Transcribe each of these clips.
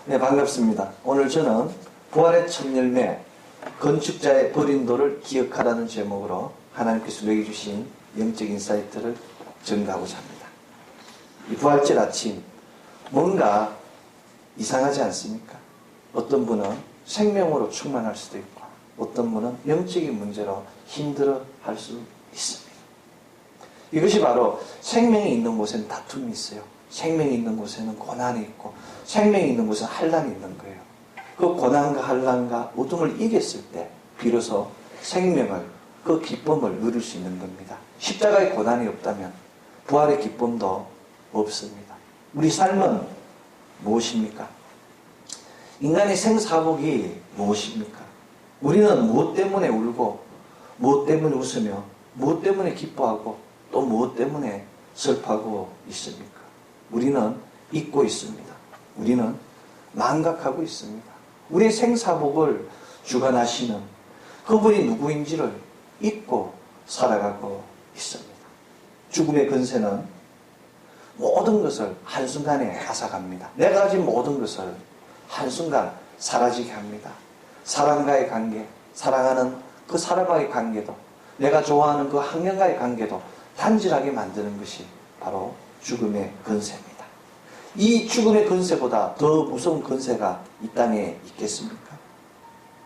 네, 반갑습니다. 오늘 저는 부활의 첫 열매, 건축자의 버린 돌을 기억하라는 제목으로 하나님께서 우리에게 주신 영적 인사이트를 전가하고자 합니다. 이 부활절 아침, 뭔가 이상하지 않습니까? 어떤 분은 생명으로 충만할 수도 있고, 어떤 분은 영적인 문제로 힘들어 할 수 있습니다. 이것이 바로 생명이 있는 곳에는 다툼이 있어요. 생명이 있는 곳에는 고난이 있고, 생명이 있는 곳에는 환난이 있는 거예요. 그 고난과 환난과 어둠을 이겼을 때 비로소 생명을, 그 기쁨을 누릴 수 있는 겁니다. 십자가의 고난이 없다면 부활의 기쁨도 없습니다. 우리 삶은 무엇입니까? 인간의 생사복이 무엇입니까? 우리는 무엇 때문에 울고, 무엇 때문에 웃으며, 무엇 때문에 기뻐하고, 또 무엇 때문에 슬퍼하고 있습니까? 우리는 잊고 있습니다. 우리는 망각하고 있습니다. 우리의 생사복을 주관하시는 그분이 누구인지를 잊고 살아가고 있습니다. 죽음의 근세는 모든 것을 한순간에 앗아갑니다. 내가 가진 모든 것을 한순간 사라지게 합니다. 사람과의 관계, 사랑하는 그 사람과의 관계도, 내가 좋아하는 그 학년과의 관계도 단절하게 만드는 것이 바로 죽음의 근세입니다. 이 죽음의 근세보다 더 무서운 근세가 이 땅에 있겠습니까?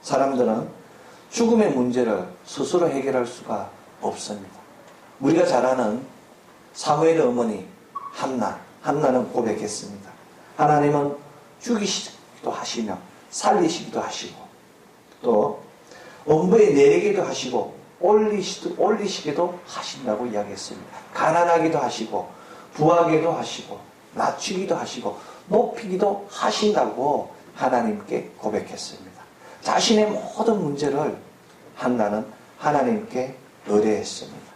사람들은 죽음의 문제를 스스로 해결할 수가 없습니다. 우리가 잘 아는 사무엘의 어머니 한나는 고백했습니다. 하나님은 죽이시기도 하시며 살리시기도 하시고, 또 엄부에 내리기도 하시고 올리시기도 하신다고 이야기했습니다. 가난하기도 하시고 부하기도 하시고 낮추기도 하시고 높이기도 하신다고 하나님께 고백했습니다. 자신의 모든 문제를 한나는 하나님께 의뢰했습니다.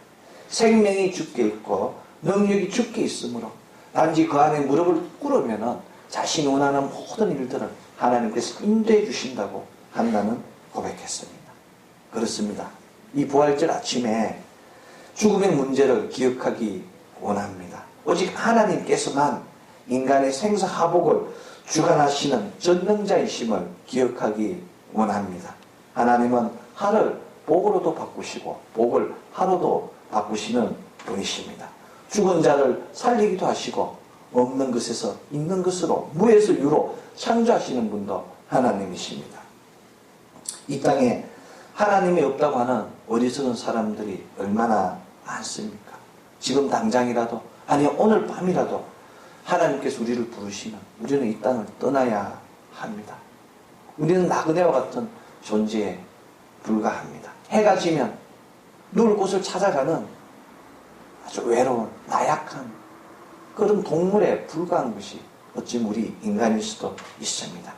생명이 죽게 있고 능력이 죽게 있으므로 단지 그 안에 무릎을 꿇으면 자신이 원하는 모든 일들을 하나님께서 인도해 주신다고 한나는 고백했습니다. 그렇습니다. 이 부활절 아침에 죽음의 문제를 기억하기 원합니다. 오직 하나님께서만 인간의 생사하복을 주관하시는 전능자이심을 기억하기 원합니다. 하나님은 하를 복으로도 바꾸시고 복을 하루도 바꾸시는 분이십니다. 죽은 자를 살리기도 하시고 없는 것에서 있는 것으로, 무에서 유로 창조하시는 분도 하나님이십니다. 이 땅에 하나님이 없다고 하는 어리석은 사람들이 얼마나 많습니까? 지금 당장이라도, 아니 오늘 밤이라도 하나님께서 우리를 부르시면 우리는 이 땅을 떠나야 합니다. 우리는 나그네와 같은 존재에 불과합니다. 해가 지면 누울 곳을 찾아가는 아주 외로운, 나약한 그런 동물에 불과한 것이 어찌 우리 인간일 수도 있습니다.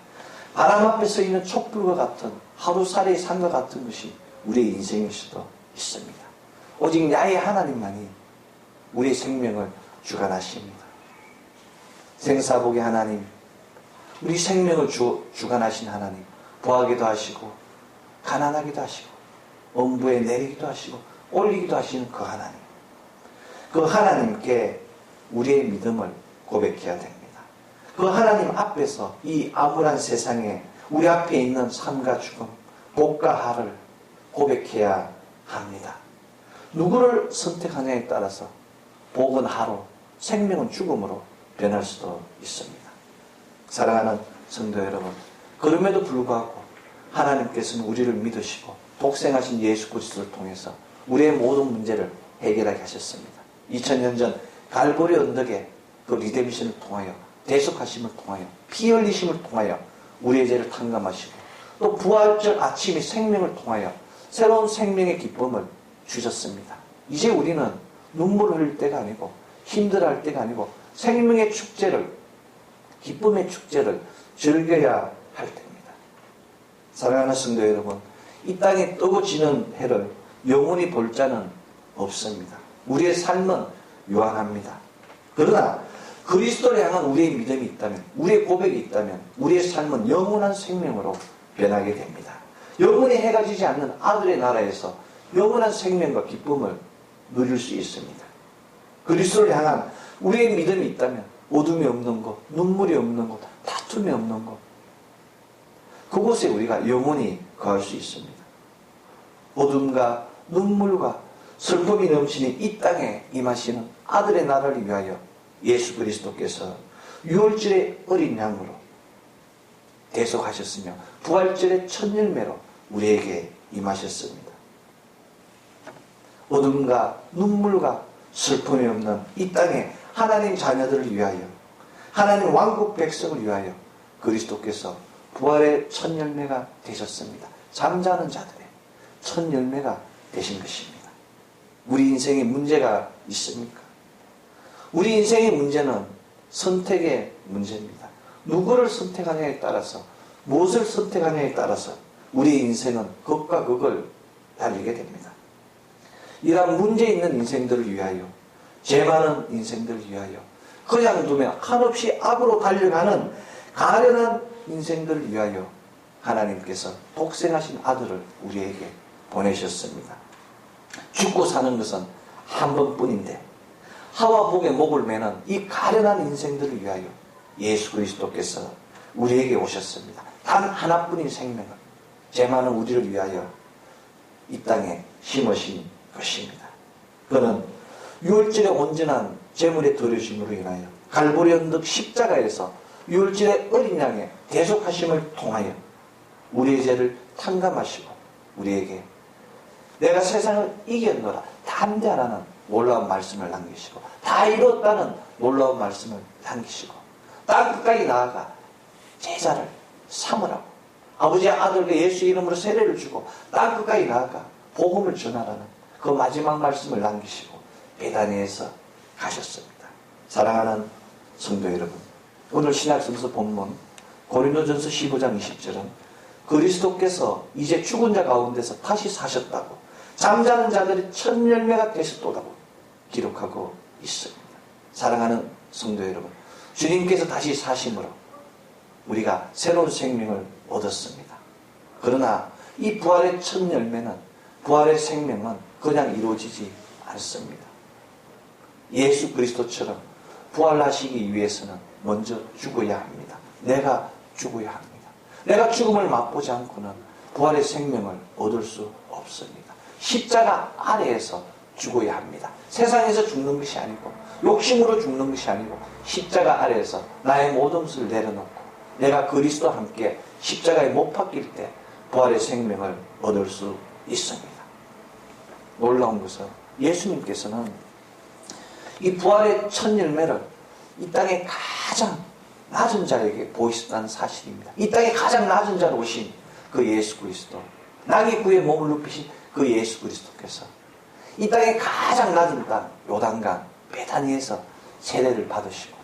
바람 앞에 서 있는 촛불과 같은, 하루살이의 산과 같은 것이 우리의 인생일 수도 있습니다. 오직 나의 하나님만이 우리의 생명을 주관하십니다. 생사복의 하나님, 우리 생명을 주관하신 하나님, 부하기도 하시고 가난하기도 하시고 엄부에 내리기도 하시고 올리기도 하시는 그 하나님, 그 하나님께 우리의 믿음을 고백해야 됩니다. 그 하나님 앞에서 이 암울한 세상에 우리 앞에 있는 삶과 죽음, 복과 하를 고백해야 합니다. 누구를 선택하냐에 따라서 복은 하로, 생명은 죽음으로 변할 수도 있습니다. 사랑하는 성도 여러분, 그럼에도 불구하고 하나님께서는 우리를 믿으시고 독생하신 예수 그리스도를 통해서 우리의 모든 문제를 해결하게 하셨습니다. 2000년 전 갈보리 언덕에 그 리뎀션을 통하여, 대속하심을 통하여, 피 흘리심을 통하여 우리의 죄를 탕감하시고, 또 부활절 아침의 생명을 통하여 새로운 생명의 기쁨을 주셨습니다. 이제 우리는 눈물을 흘릴 때가 아니고 힘들어할 때가 아니고 생명의 축제를, 기쁨의 축제를 즐겨야 할 때입니다. 사랑하는 성도 여러분, 이 땅에 뜨고 지는 해를 영원히 볼 자는 없습니다. 우리의 삶은 유한합니다. 그러나 그리스도를 향한 우리의 믿음이 있다면, 우리의 고백이 있다면 우리의 삶은 영원한 생명으로 변하게 됩니다. 영원히 해가 지지 않는 아들의 나라에서 영원한 생명과 기쁨을 누릴 수 있습니다. 그리스도를 향한 우리의 믿음이 있다면 어둠이 없는 것, 눈물이 없는 것, 다툼이 없는 것, 그곳에 우리가 영원히 거할 수 있습니다. 어둠과 눈물과 슬픔이 넘치는 이 땅에 임하시는 아들의 나라를 위하여 예수 그리스도께서 유월절의 어린 양으로 대속하셨으며 부활절의 첫 열매로 우리에게 임하셨습니다. 어둠과 눈물과 슬픔이 없는 이 땅에 하나님 자녀들을 위하여, 하나님 왕국 백성을 위하여 그리스도께서 부활의 첫 열매가 되셨습니다. 잠자는 자들의 첫 열매가 되신 것입니다. 우리 인생에 문제가 있습니까? 우리 인생의 문제는 선택의 문제입니다. 누구를 선택하냐에 따라서, 무엇을 선택하냐에 따라서 우리 인생은 극과 극을 달리게 됩니다. 이러한 문제 있는 인생들을 위하여, 죄 많은 인생들을 위하여, 그냥 두면 한없이 악으로 달려가는 가련한 인생들을 위하여 하나님께서 독생하신 아들을 우리에게 보내셨습니다. 죽고 사는 것은 한 번뿐인데 하와 복의 목을 매는 이 가련한 인생들을 위하여 예수 그리스도께서 우리에게 오셨습니다. 단 하나뿐인 생명을, 죄 많은 우리를 위하여 이 땅에 심으신 것입니다. 그는 유월절의 온전한 제물의 드려짐으로 인하여 갈보리 언덕 십자가에서 유월절의 어린 양의 대속하심을 통하여 우리의 죄를 탕감하시고 우리에게 내가 세상을 이겼노라 담대하라는 놀라운 말씀을 남기시고 다 이뤘다는 놀라운 말씀을 남기시고 땅 끝까지 나아가 제자를 삼으라고 아버지의 아들과 예수 이름으로 세례를 주고 땅 끝까지 나아가 복음을 전하라는 그 마지막 말씀을 남기시고 베다니에서 가셨습니다. 사랑하는 성도 여러분, 오늘 신약성서 본문 고린도전서 15장 20절은 그리스도께서 이제 죽은 자 가운데서 다시 사셨다고 잠자는 자들이 첫 열매가 되셨도다고 기록하고 있습니다. 사랑하는 성도 여러분, 주님께서 다시 사심으로 우리가 새로운 생명을 얻었습니다. 그러나 이 부활의 첫 열매는, 부활의 생명은 그냥 이루어지지 않습니다. 예수 그리스도처럼 부활하시기 위해서는 먼저 죽어야 합니다. 내가 죽어야 합니다. 내가 죽음을 맛보지 않고는 부활의 생명을 얻을 수 없습니다. 십자가 아래에서 죽어야 합니다. 세상에서 죽는 것이 아니고 욕심으로 죽는 것이 아니고 십자가 아래에서 나의 모든 것을 내려놓고 내가 그리스도와 함께 십자가에 못 박힐 때 부활의 생명을 얻을 수 있습니다. 놀라운 것은 예수님께서는 이 부활의 첫 열매를 이 땅에 가장 낮은 자에게 보이셨다는 사실입니다. 이 땅에 가장 낮은 자로 오신 그 예수 그리스도, 나귀 구에 몸을 눕히신 그 예수 그리스도께서 이 땅에 가장 낮은 땅 요단강 베다니에서 세례를 받으시고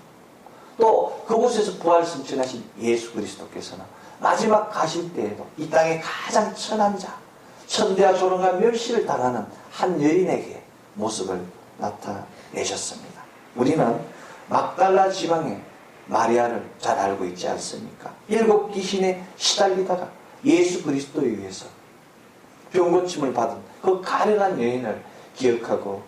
또 그곳에서 부활 승천하신 예수 그리스도께서는 마지막 가실 때에도 이 땅에 가장 천한 자, 천대와 조롱과 멸시를 당하는 한 여인에게 모습을 나타내셨습니다. 우리는 막달라 지방의 마리아를 잘 알고 있지 않습니까? 7 귀신에 시달리다가 예수 그리스도에 의해서 병고침을 받은 그 가련한 여인을 기억하고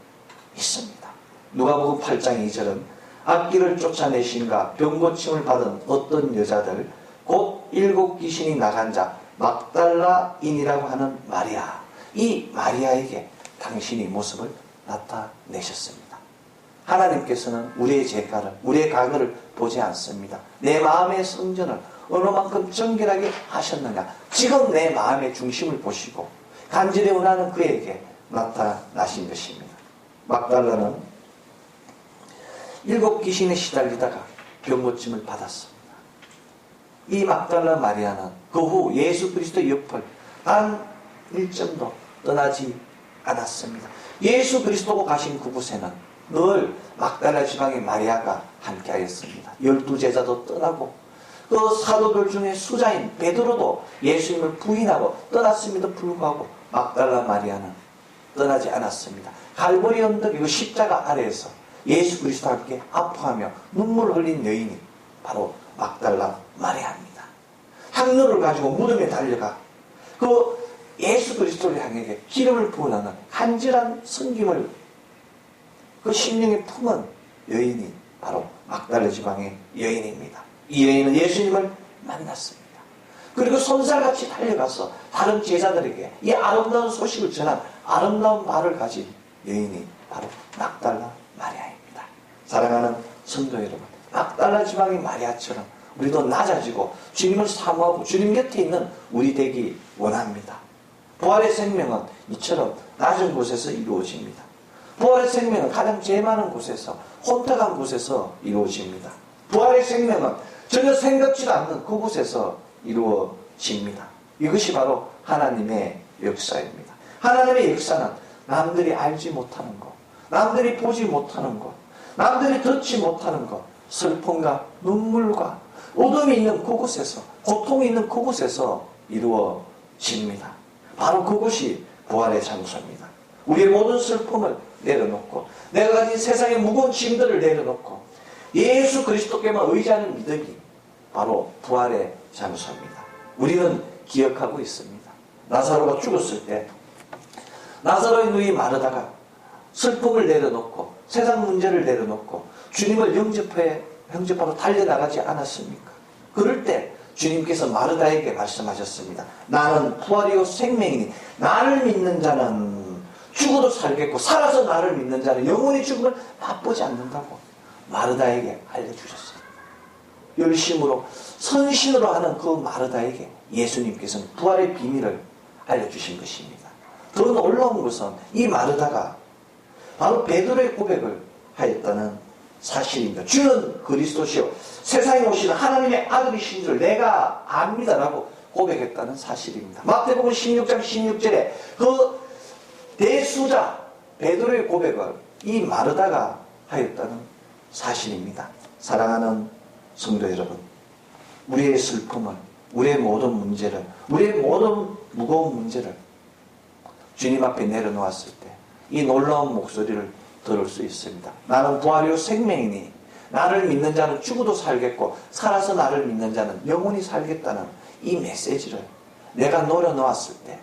있습니다. 누가복음 8장 2절은 악기를 쫓아내신가 병고침을 받은 어떤 여자들 곧 7 귀신이 나간 자 막달라인이라고 하는 마리아, 이 마리아에게 당신이 모습을 나타내셨습니다. 하나님께서는 우리의 죄가를, 우리의 과거를 보지 않습니다. 내 마음의 성전을 어느만큼 정결하게 하셨느냐, 지금 내 마음의 중심을 보시고 간절히 원하는 그에게 나타나신 것입니다. 막달라는 7 귀신에 시달리다가 병고침을 받았습니다. 이 막달라 마리아는 그 후 예수 그리스도의 옆을 단 1점도 떠나지 않았습니다. 예수 그리스도가 가신 그곳에는 늘 막달라 지방의 마리아가 함께하였습니다. 12제자도 떠나고 그 사도들 중에 수자인 베드로도 예수님을 부인하고 떠났음에도 불구하고 막달라 마리아는 떠나지 않았습니다. 갈보리 언덕 그 십자가 아래에서 예수 그리스도와 함께 아파하며 눈물을 흘린 여인이 바로 막달라 마리아입니다. 향로를 가지고 무덤에 달려가 그 예수 그리스도를 향해 기름을 부어나는 간절한 섬김을 그 심령에 품은 여인이 바로 막달라 지방의 여인입니다. 이 여인은 예수님을 만났습니다. 그리고 손살같이 달려가서 다른 제자들에게 이 아름다운 소식을 전한 아름다운 말을 가진 여인이 바로 막달라 마리아입니다. 사랑하는 성도 여러분, 막달라 지방의 마리아처럼 우리도 낮아지고 주님을 사모하고 주님 곁에 있는 우리 되기 원합니다. 부활의 생명은 이처럼 낮은 곳에서 이루어집니다. 부활의 생명은 가장 죄 많은 곳에서, 혼탁한 곳에서 이루어집니다. 부활의 생명은 전혀 생각지도 않는 그곳에서 이루어집니다. 이것이 바로 하나님의 역사입니다. 하나님의 역사는 남들이 알지 못하는 것, 남들이 보지 못하는 것, 남들이 듣지 못하는 것, 슬픔과 눈물과 어둠이 있는 그곳에서, 고통이 있는 그곳에서 이루어집니다. 바로 그곳이 부활의 장소입니다. 우리의 모든 슬픔을 내려놓고, 내가 가진 세상의 무거운 짐들을 내려놓고 예수 그리스도께만 의지하는 믿음이 바로 부활의 장소입니다. 우리는 기억하고 있습니다. 나사로가 죽었을 때 나사로의 누이 마르다가 슬픔을 내려놓고 세상 문제를 내려놓고 주님을 영접하러 달려나가지 않았습니까? 그럴 때 주님께서 마르다에게 말씀하셨습니다. 나는 부활이요 생명이니 나를 믿는 자는 죽어도 살겠고 살아서 나를 믿는 자는 영원히 죽음을 맛보지 않는다고 마르다에게 알려주셨습니다. 열심으로 선신으로 하는 그 마르다에게 예수님께서는 부활의 비밀을 알려주신 것입니다. 더 놀라운 것은 이 마르다가 바로 베드로의 고백을 하였다는 사실입니다. 주는 그리스도시요 세상에 오시는 하나님의 아들이신 줄 내가 압니다라고 고백했다는 사실입니다. 마태복음 16장 16절에 그 대수자 베드로의 고백을 이 마르다가 하였다는 사실입니다. 사랑하는 성도 여러분, 우리의 슬픔을, 우리의 모든 문제를, 우리의 모든 무거운 문제를 주님 앞에 내려놓았을 때 이 놀라운 목소리를 들을 수 있습니다. 나는 부활이요 생명이니 나를 믿는 자는 죽어도 살겠고 살아서 나를 믿는 자는 영원히 살겠다는 이 메시지를 내가 노려놓았을 때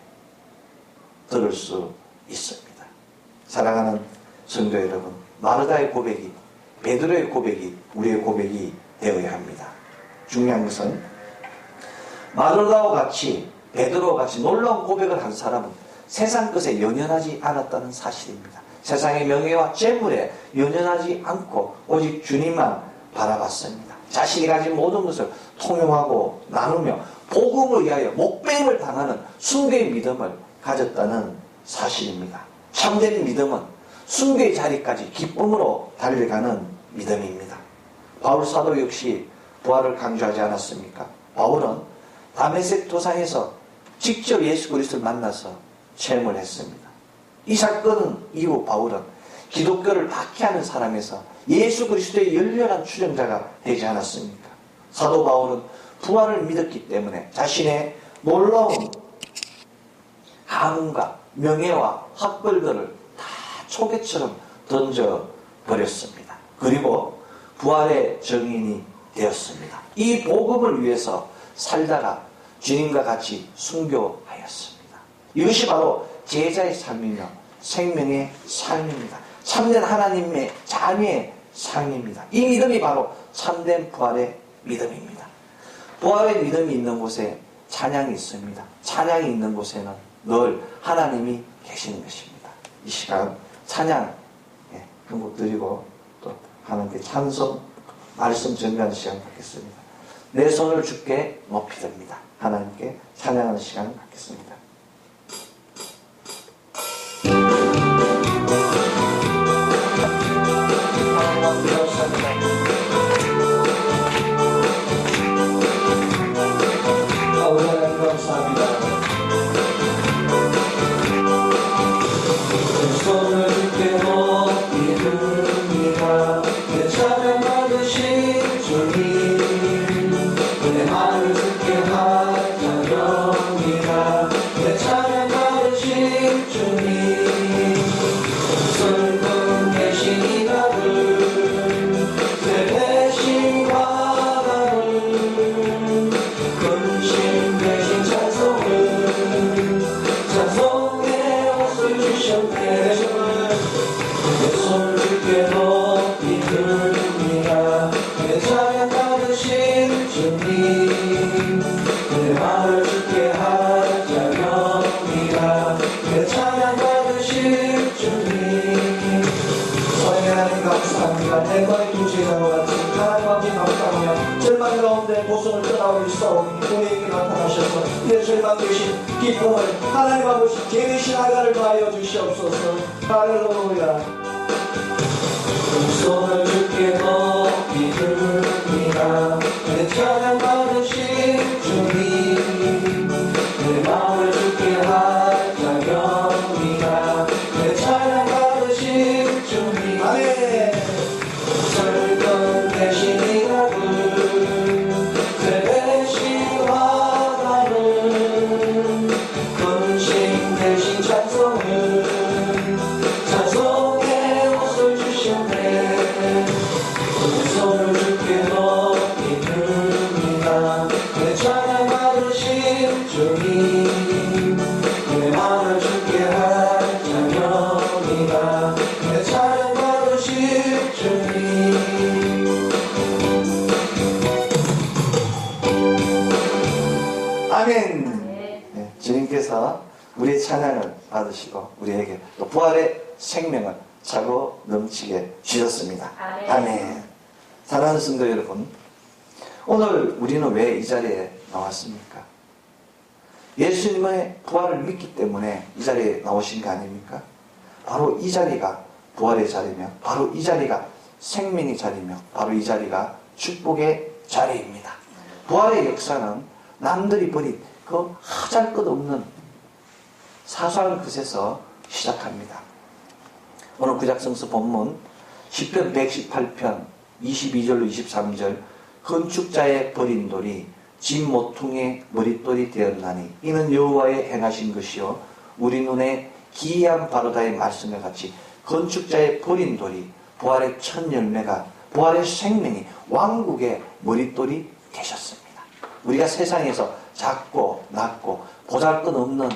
들을 수 있습니다. 사랑하는 성도 여러분, 마르다의 고백이, 베드로의 고백이 우리의 고백이 되어야 합니다. 중요한 것은 마르다와 같이 베드로와 같이 놀라운 고백을 한 사람은 세상 것에 연연하지 않았다는 사실입니다. 세상의 명예와 재물에 연연하지 않고 오직 주님만 바라봤습니다. 자신이 가진 모든 것을 통용하고 나누며 복음을 위하여 목배임을 당하는 순교의 믿음을 가졌다는 사실입니다. 참된 믿음은 순교의 자리까지 기쁨으로 달려가는 믿음입니다. 바울 사도 역시 부활을 강조하지 않았습니까? 바울은 다메섹 도상에서 직접 예수 그리스도를 만나서 체험을 했습니다. 이 사건 이후 바울은 기독교를 박해하는 사람에서 예수 그리스도의 열렬한 추종자가 되지 않았습니까? 사도 바울은 부활을 믿었기 때문에 자신의 놀라운 가문과 명예와 학벌들을 다 초계처럼 던져버렸습니다. 그리고 부활의 증인이 되었습니다. 이 복음을 위해서 살다가 주님과 같이 순교하였습니다. 이것이 바로 제자의 삶이며 생명의 삶입니다. 참된 하나님의 자녀의 삶입니다. 이 믿음이 바로 참된 부활의 믿음입니다. 부활의 믿음이 있는 곳에 찬양이 있습니다. 찬양이 있는 곳에는 늘 하나님이 계시는 것입니다. 이 시간 찬양 한 곡 드리고 또 하나님께 찬송 말씀 전가하는 시간 갖겠습니다. 내 손을 주께 높이 듭니다. 하나님께 찬양하는 시간을 갖겠습니다. 주님 고성을 떠나고 있사오니 우리에게 나타나셔서 예수님만 되신 기쁨을 하나님 아버지 계신 아가를 가하여 주시옵소서. 할렐루야. 손을 주께 높이 듭니다. 내 찬양 받으실 주님, 내 마음을 주께 하자렵니다. 내 찬양 받으실 주님, 아멘. 설경 대신 이라고 그 대신 화가는 근심 대신 찬송을 찬송의 옷을 주셨네. 손을 주께 높이 듭니다. 내 찬양 받으실 주님, 내 마음을 주께 하자렵니다. 내 찬양 받으실 주님. 아멘. 네, 주님께서 우리의 찬양을 받으시고 우리에게 또 부활의 생명을 차고 넘치게 주셨습니다. 아멘. 사랑하는 성도 여러분, 오늘 우리는 왜 이 자리에 나왔습니까? 예수님의 부활을 믿기 때문에 이 자리에 나오신 거 아닙니까? 바로 이 자리가 부활의 자리며, 바로 이 자리가 생명의 자리며, 바로 이 자리가 축복의 자리입니다. 부활의 역사는 남들이 버린 그 하잘것없는 사소한 것에서 시작합니다. 오늘 구약성서 본문 10편 118편 22절로 23절, 건축자의 버린 돌이 집 모퉁이의 머릿돌이 되었나니 이는 여호와의 행하신 것이요 우리 눈에 기이한 바로다의 말씀과 같이 건축자의 버린 돌이 부활의 첫 열매가, 부활의 생명이 왕국의 머릿돌이 되셨습니다. 우리가 세상에서 작고 낮고 보잘것없는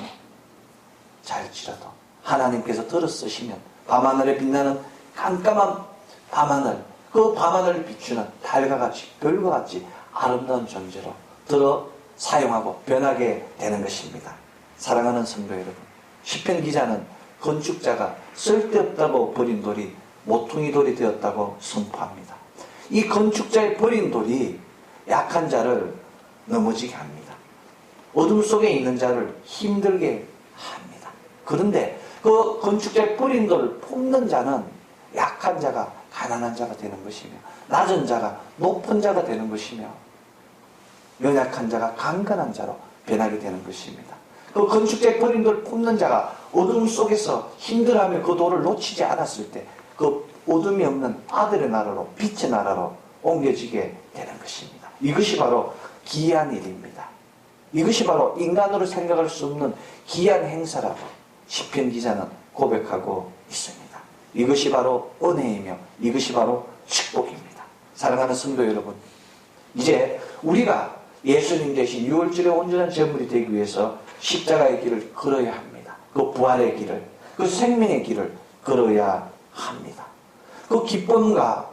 자일지라도 하나님께서 들어 쓰시면 밤하늘에 빛나는 깜깜한 밤하늘, 그 밤하늘을 비추는 달과 같이, 별과 같이 아름다운 존재로 들어 사용하고 변하게 되는 것입니다. 사랑하는 성도 여러분, 시편 기자는 건축자가 쓸데없다고 버린 돌이 모퉁이 돌이 되었다고 선포합니다. 이 건축자의 버린 돌이 약한 자를 넘어지게 합니다. 어둠 속에 있는 자를 힘들게 합니다. 그런데 그 건축자의 버린 돌을 뽑는 자는 약한 자가 가난한 자가 되는 것이며, 낮은 자가 높은 자가 되는 것이며, 연약한 자가 강건한 자로 변하게 되는 것입니다. 그 건축자의 버린 돌을 뽑는 자가 어둠 속에서 힘들어하며 그 돌을 놓치지 않았을 때 그 어둠이 없는 아들의 나라로, 빛의 나라로 옮겨지게 되는 것입니다. 이것이 바로 기이한 일입니다. 이것이 바로 인간으로 생각할 수 없는 기이한 행사라고 시편 기자는 고백하고 있습니다. 이것이 바로 은혜이며 이것이 바로 축복입니다. 사랑하는 성도 여러분, 이제 우리가 예수님 대신 유월절의 온전한 제물이 되기 위해서 십자가의 길을 걸어야 합니다. 그 부활의 길을, 그 생명의 길을 걸어야 합니다. 그 기쁨과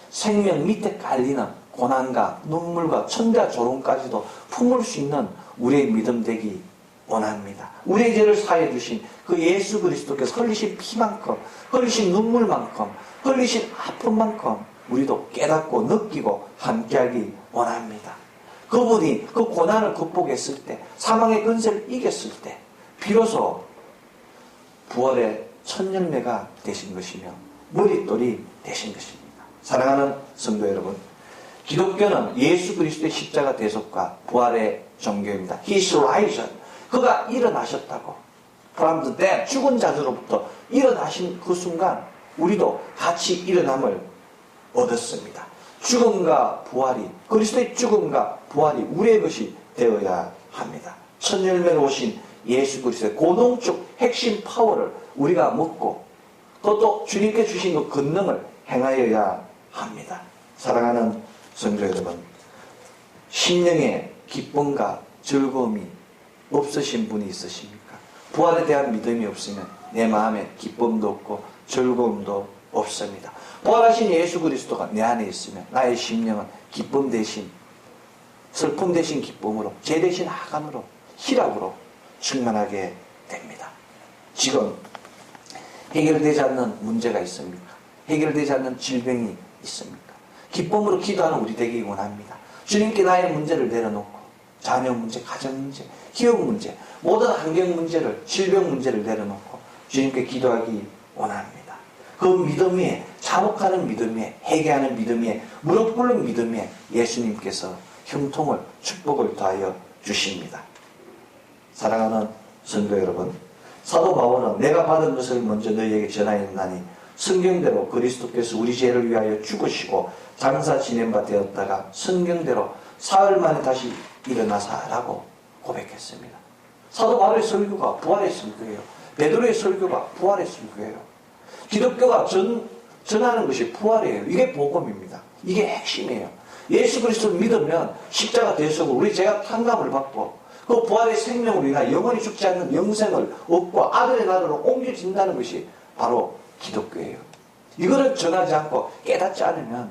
생명 밑에 깔리는 고난과 눈물과 천대와 조롱까지도 품을 수 있는 우리의 믿음 되기 원합니다. 우리의 죄를 사해 주신 그 예수 그리스도께서 흘리신 피만큼, 흘리신 눈물만큼, 흘리신 아픔만큼 우리도 깨닫고 느끼고 함께하기 원합니다. 그분이 그 고난을 극복했을 때, 사망의 근세를 이겼을 때 비로소 부활의 첫 열매가 되신 것이며 머릿돌이 되신 것입니다. 사랑하는 성도 여러분, 기독교는 예수 그리스도의 십자가 대속과 부활의 종교입니다. He is risen. 그가 일어나셨다고. From the dead. 죽은 자들로부터 일어나신 그 순간 우리도 같이 일어남을 얻었습니다. 죽음과 부활이, 그리스도의 죽음과 부활이 우리의 것이 되어야 합니다. 첫 열매로 오신 예수 그리스도의 고동적 핵심 파워를 우리가 먹고 또 주님께 주신 그 권능을 행하여야 합니다. 사랑하는 성도 여러분, 심령의 기쁨과 즐거움이 없으신 분이 있으십니까? 부활에 대한 믿음이 없으면 내 마음에 기쁨도 없고 즐거움도 없습니다. 부활하신 예수 그리스도가 내 안에 있으면 나의 심령은 기쁨 대신, 슬픔 대신 기쁨으로, 죄 대신 하감으로, 희락으로 충만하게 됩니다. 지금 해결되지 않는 문제가 있습니까? 해결되지 않는 질병이 있습니까? 기쁨으로 기도하는 우리 되기 원합니다. 주님께 나의 문제를 내려놓고 자녀 문제, 가정 문제, 기업 문제, 모든 환경 문제를, 질병 문제를 내려놓고 주님께 기도하기 원합니다. 그 믿음 위에, 자복하는 믿음 위에, 회개하는 믿음 위에, 무릎 꿇는 믿음 위에 예수님께서 형통을, 축복을 더하여 주십니다. 사랑하는 성도 여러분, 사도 바울은 내가 받은 것을 먼저 너희에게 전하였나니 성경대로 그리스도께서 우리 죄를 위하여 죽으시고 장사 지낸 바 되었다가 성경대로 사흘 만에 다시 일어나사라고 고백했습니다. 사도 바울의 설교가 부활의 설교예요. 베드로의 설교가 부활의 설교예요. 기독교가 전하는 것이 부활이에요. 이게 복음입니다. 이게 핵심이에요. 예수 그리스도를 믿으면 십자가 대속으로 우리 죄가 탕감을 받고 그 부활의 생명으로 인하여 영원히 죽지 않는 영생을 얻고 아들의 나라로 옮겨진다는 것이 바로 기독교예요. 이거를 전하지 않고 깨닫지 않으면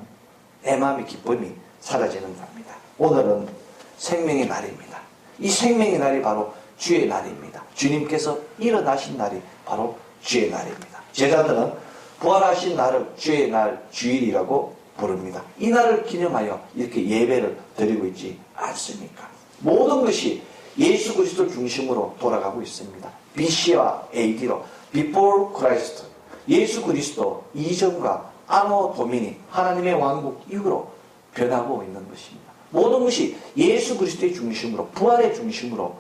내 마음의 기쁨이 사라지는 겁니다. 오늘은 생명의 날입니다. 이 생명의 날이 바로 주의 날입니다. 주님께서 일어나신 날이 바로 주의 날입니다. 제자들은 부활하신 날을 주의 날, 주일이라고 부릅니다. 이 날을 기념하여 이렇게 예배를 드리고 있지 않습니까? 모든 것이 예수 그리스도 중심으로 돌아가고 있습니다. BC와 AD로 Before Christ, 예수 그리스도 이전과 아노 도미니, 하나님의 왕국 이후로 변하고 있는 것입니다. 모든 것이 예수 그리스도의 중심으로, 부활의 중심으로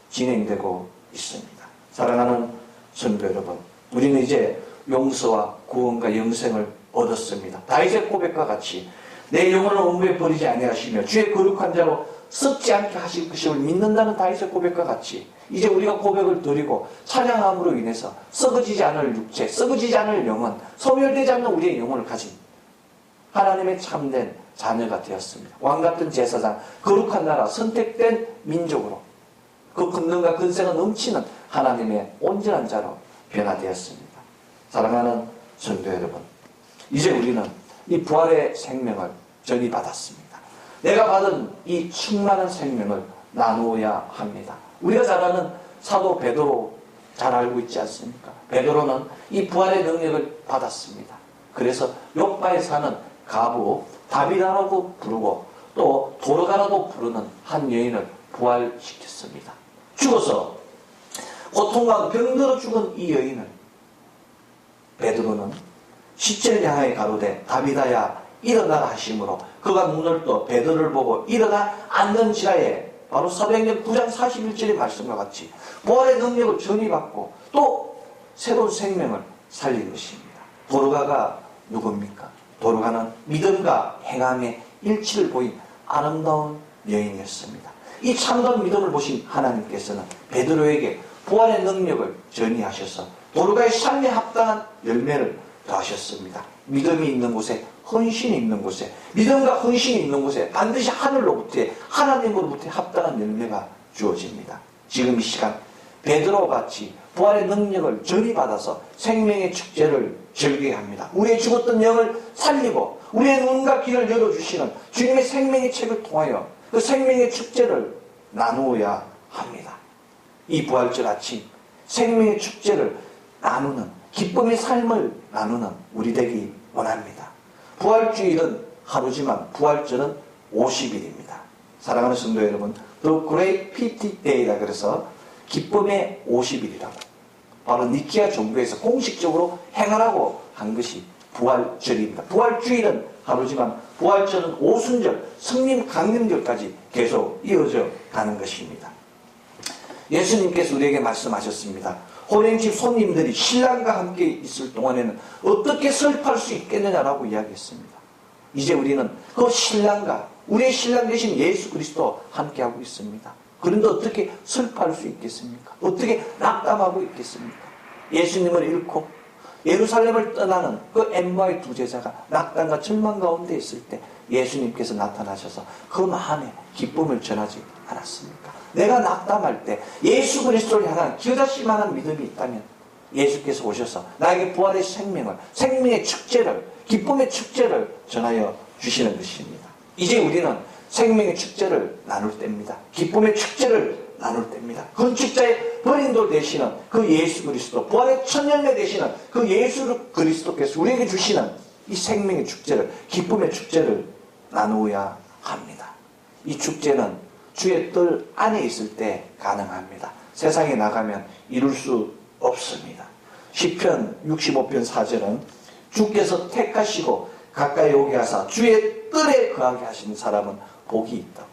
진행되고 있습니다. 사랑하는 성도 여러분, 우리는 이제 용서와 구원과 영생을 얻었습니다. 다윗의 고백과 같이 내 영혼을 온무에 버리지 아니하시며 주의 거룩한 자로 썩지 않게 하실 것임을 믿는다는 다윗의 고백과 같이 이제 우리가 고백을 드리고 찬양함으로 인해서 썩어지지 않을 육체, 썩어지지 않을 영혼, 소멸되지 않는 우리의 영혼을 가진 하나님의 참된 자녀가 되었습니다. 왕같은 제사장, 거룩한 나라, 선택된 민족으로 그 권능과 근세가 넘치는 하나님의 온전한 자로 변화되었습니다. 사랑하는 성도 여러분, 이제 우리는 이 부활의 생명을 전이받았습니다. 내가 받은 이 충만한 생명을 나누어야 합니다. 우리가 잘 아는 사도 베드로 잘 알고 있지 않습니까? 베드로는 이 부활의 능력을 받았습니다. 그래서 욥바에 사는 가부 다비다라고 부르고 또 도르가라고 부르는 한 여인을 부활시켰습니다. 죽어서 고통과 병들어 죽은 이 여인을 베드로는 시체를 향하여 가로되 다비다야 일어나라 하심으로 그가 눈을 떠 베드로를 보고 일어나 앉는지라에 바로 사도행전 9장 41절의 말씀과 같이 부활의 능력을 전이받고 또 새로운 생명을 살린 것입니다. 도르가가 누굽니까? 도르가는 믿음과 행함의 일치를 보인 아름다운 여인이었습니다. 이 참다운 믿음을 보신 하나님께서는 베드로에게 부활의 능력을 전이하셔서 도르가의 삶에 합당한 열매를 더하셨습니다. 믿음이 있는 곳에, 헌신이 있는 곳에, 믿음과 헌신이 있는 곳에 반드시 하늘로부터, 하나님으로부터 합당한 열매가 주어집니다. 지금 이 시간 베드로와 같이 부활의 능력을 전이받아서 생명의 축제를 즐기게 합니다. 우리의 죽었던 영을 살리고 우리의 눈과 귀를 열어주시는 주님의 생명의 책을 통하여 그 생명의 축제를 나누어야 합니다. 이 부활절 아침 생명의 축제를 나누는 기쁨의 삶을 나누는 우리 되기 원합니다. 부활주일은 하루지만 부활절은 50일입니다. 사랑하는 성도 여러분, The Great Pity Day라 그래서 기쁨의 50일이라고 바로 니케아 종교에서 공식적으로 행하라고 한 것이 부활절입니다. 부활주일은 하루지만 부활절은 오순절, 성림 강림절까지 계속 이어져 가는 것입니다. 예수님께서 우리에게 말씀하셨습니다. 호랭집 손님들이 신랑과 함께 있을 동안에는 어떻게 설파할 수 있겠느냐라고 이야기했습니다. 이제 우리는 그 신랑과 우리의 신랑 되신 예수 그리스도 함께하고 있습니다. 그런데 어떻게 설파할 수 있겠습니까? 어떻게 낙담하고 있겠습니까? 예수님을 잃고 예루살렘을 떠나는 그 엠마의 두 제자가 낙담과 절망 가운데 있을 때 예수님께서 나타나셔서 그 마음에 기쁨을 전하지 않았습니까? 내가 낙담할 때 예수 그리스도를 향한 기어다시만한 믿음이 있다면 예수께서 오셔서 나에게 부활의 생명을, 생명의 축제를, 기쁨의 축제를 전하여 주시는 것입니다. 이제 우리는 생명의 축제를 나눌 때입니다. 기쁨의 축제를 나눌 때입니다. 건축자의 버린돌 되시는 그 예수 그리스도, 부활의 첫 열매 되시는 그 예수 그리스도께서 우리에게 주시는 이 생명의 축제를, 기쁨의 축제를 나누어야 합니다. 이 축제는 주의 뜰 안에 있을 때 가능합니다. 세상에 나가면 이룰 수 없습니다. 시편 65편 4절은 주께서 택하시고 가까이 오게 하사 주의 뜰에 거하게 하시는 사람은 복이 있다고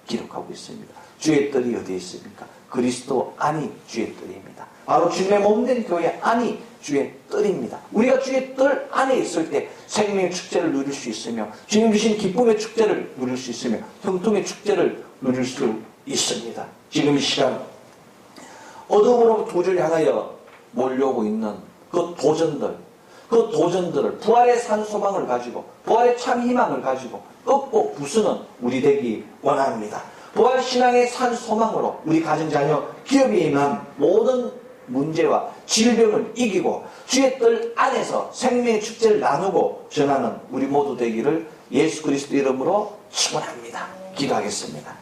기록하고 있습니다. 주의 뜰이 어디에 있습니까? 그리스도 안이 주의 뜰입니다. 바로 주님의 몸된 교회 안이 주의 뜰입니다. 우리가 주의 뜰 안에 있을 때 생명의 축제를 누릴 수 있으며 주님 주신 기쁨의 축제를 누릴 수 있으며 형통의 축제를 누릴 수 있습니다. 지금 이 시간 어둠으로 도를 향하여 몰려오고 있는 그 도전들을 부활의 산 소망을 가지고 부활의 참 희망을 가지고 꺾고 부수는 우리 되기 원합니다. 부활 신앙의 산 소망으로 우리 가정 자녀 기업에 임한 모든 문제와 질병을 이기고 주의 뜰 안에서 생명의 축제를 나누고 전하는 우리 모두 되기를 예수 그리스도 이름으로 축원합니다. 기도하겠습니다.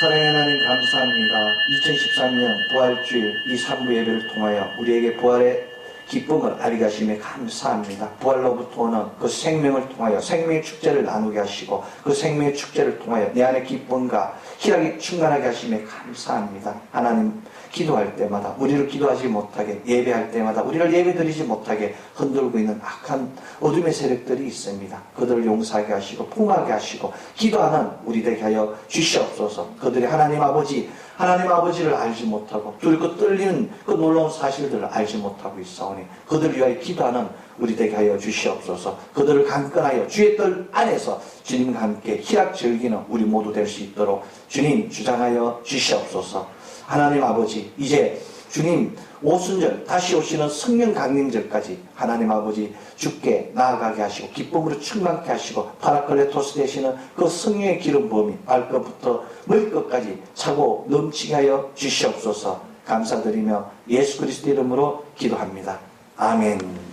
사랑의 하나님 감사합니다. 2013년 부활주일 이 3부 예배를 통하여 우리에게 부활의 기쁨을 알게 하심에 감사합니다. 부활로부터 오는 그 생명을 통하여 생명의 축제를 나누게 하시고 그 생명의 축제를 통하여 내 안의 기쁨과 희락이 충만하게 하심에 감사합니다. 하나님 기도할 때마다 우리를 기도하지 못하게 예배할 때마다 우리를 예배드리지 못하게 흔들고 있는 악한 어둠의 세력들이 있습니다. 그들을 용서하게 하시고 풍화하게 하시고 기도하는 우리 되게 하여 주시옵소서. 그들이 하나님 아버지를 알지 못하고 두렵고 떨리는 그 놀라운 사실들을 알지 못하고 있사오니 그들을 위하여 기도하는 우리 되게 하여 주시옵소서. 그들을 강건하여 주의 뜰 안에서 주님과 함께 희락 즐기는 우리 모두 될 수 있도록 주님 주장하여 주시옵소서. 하나님 아버지, 이제 주님 오순절 다시 오시는 성령 강림절까지 하나님 아버지 주께 나아가게 하시고 기쁨으로 충만케 하시고 파라클레토스 되시는 그 성령의 기름 부음이 발끝부터 머리끝까지 차고 넘치게 하여 주시옵소서. 감사드리며 예수 그리스도 이름으로 기도합니다. 아멘.